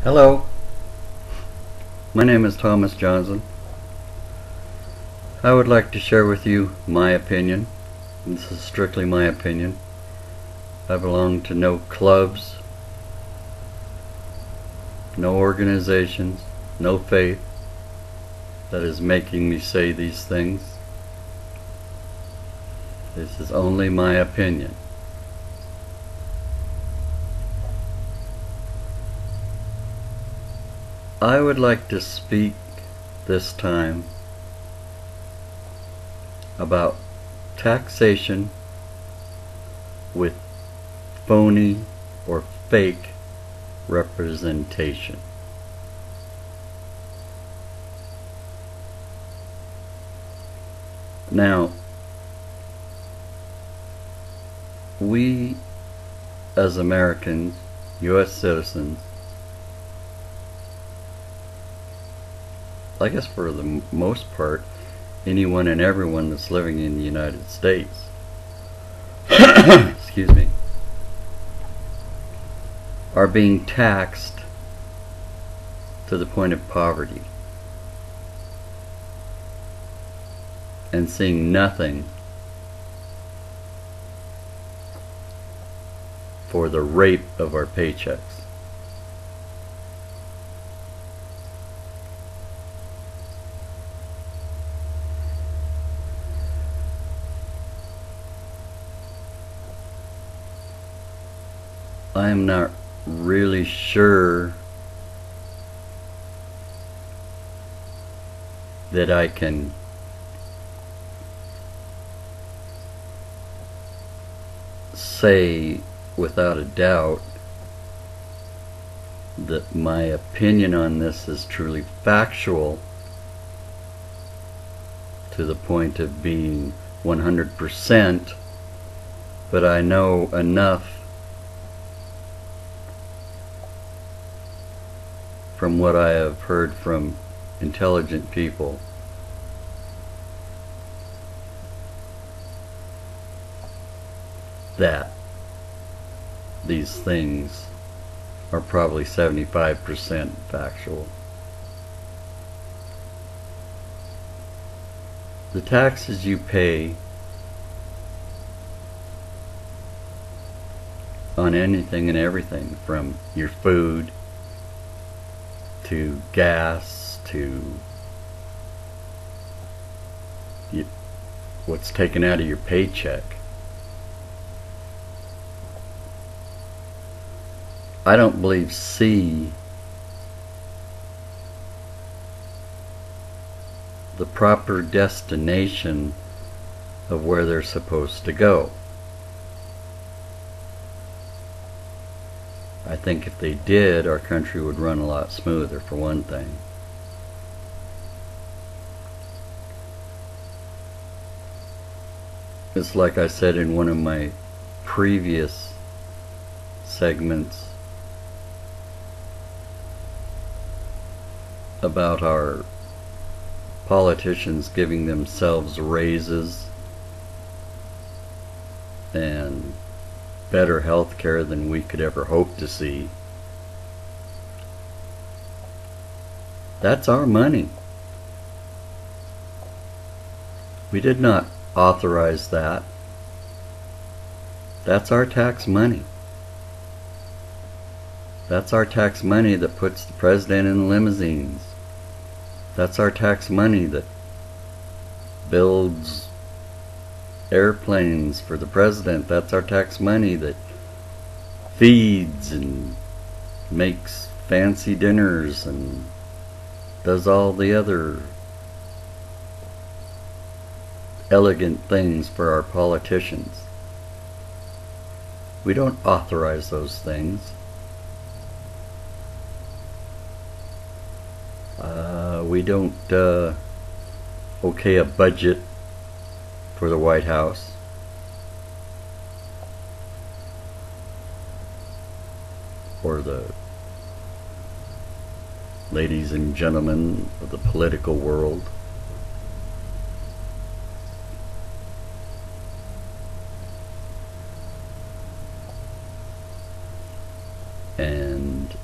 Hello, my name is Thomas Johnson. I would like to share with you my opinion. This is strictly my opinion. I belong to no clubs, no organizations, no faith that is making me say these things. This is only my opinion. I would like to speak this time about taxation with phony or fake representation. Now, we as Americans, U.S. citizens, I guess for the most part, anyone and everyone that's living in the United States, excuse me, are being taxed to the point of poverty and seeing nothing for the rape of our paychecks. I am not really sure that I can say without a doubt that my opinion on this is truly factual to the point of being 100%, but I know enough from what I have heard from intelligent people that these things are probably 75% factual. The taxes you pay on anything and everything, from your food to gas to what's taken out of your paycheck. I don't believe see the proper destination of where they're supposed to go. I think if they did, our country would run a lot smoother, for one thing. It's like I said in one of my previous segments about our politicians giving themselves raises and better health care than we could ever hope to see. That's our money. We did not authorize that. That's our tax money. That's our tax money that puts the president in limousines. That's our tax money that builds airplanes for the president. That's our tax money that feeds and makes fancy dinners and does all the other elegant things for our politicians. We don't authorize those things. We don't okay a budget for the White House. Or the ladies and gentlemen of the political world. And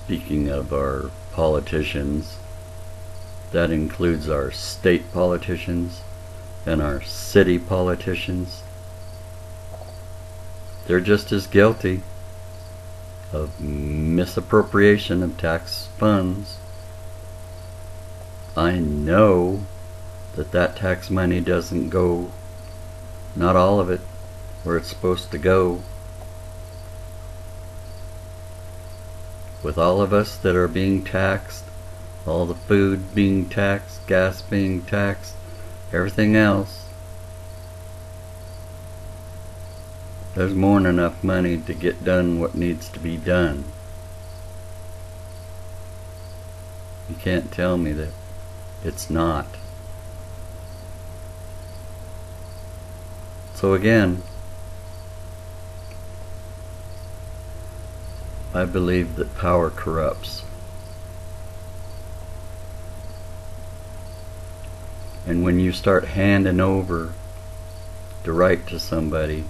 Speaking of our politicians, that includes our state politicians and our city politicians. They're just as guilty of misappropriation of tax funds. I know that tax money doesn't go, not all of it, where it's supposed to go. With all of us that are being taxed, all the food being taxed, gas being taxed, everything else, there's more than enough money to get done what needs to be done. You can't tell me that it's not. So again, I believe that power corrupts. And when you start handing over the right to somebody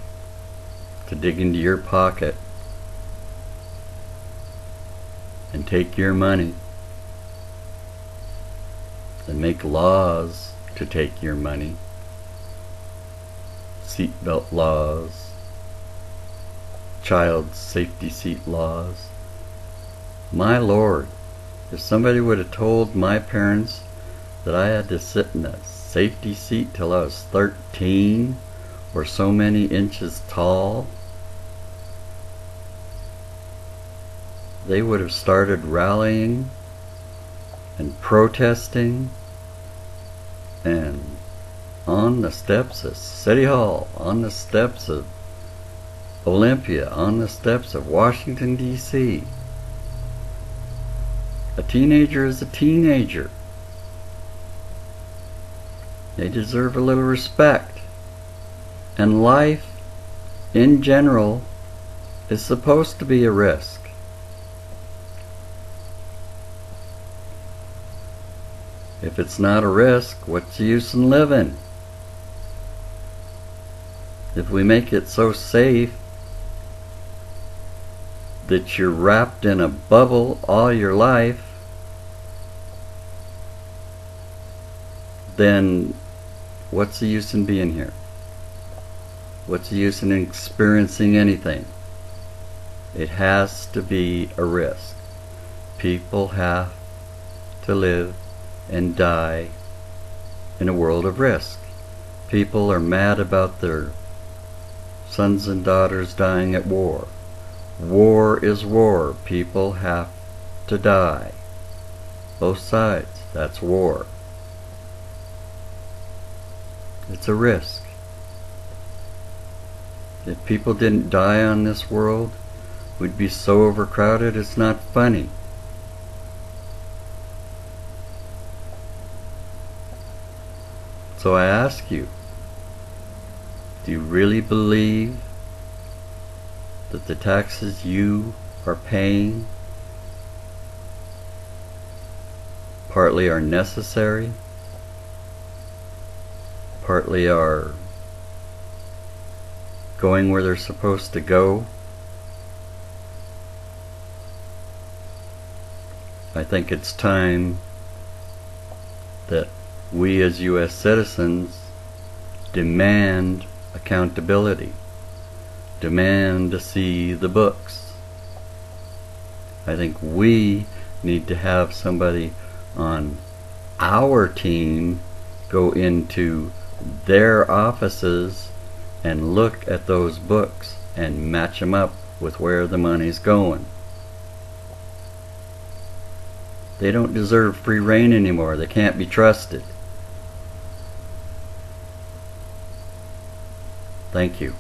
to dig into your pocket and take your money and make laws to take your money, seatbelt laws, child safety seat laws. My Lord, if somebody would have told my parents that I had to sit in a safety seat till I was 13 or so many inches tall, they would have started rallying and protesting, and on the steps of City Hall, on the steps of Olympia, on the steps of Washington, D.C. A teenager is a teenager. They deserve a little respect. And life, in general, is supposed to be a risk. If it's not a risk, what's the use in living? If we make it so safe that you're wrapped in a bubble all your life, then what's the use in being here? What's the use in experiencing anything? It has to be a risk. People have to live and die in a world of risk. People are mad about their sons and daughters dying at war. War is war. People have to die. Both sides. That's war. It's a risk. If people didn't die on this world, we'd be so overcrowded it's not funny. So I ask you, do you really believe that the taxes you are paying partly are necessary, partly are going where they're supposed to go? I think it's time that we as U.S. citizens demand accountability, demand to see the books. I think we need to have somebody on our team go into their offices and look at those books and match them up with where the money's going. They don't deserve free rein anymore. They can't be trusted. Thank you.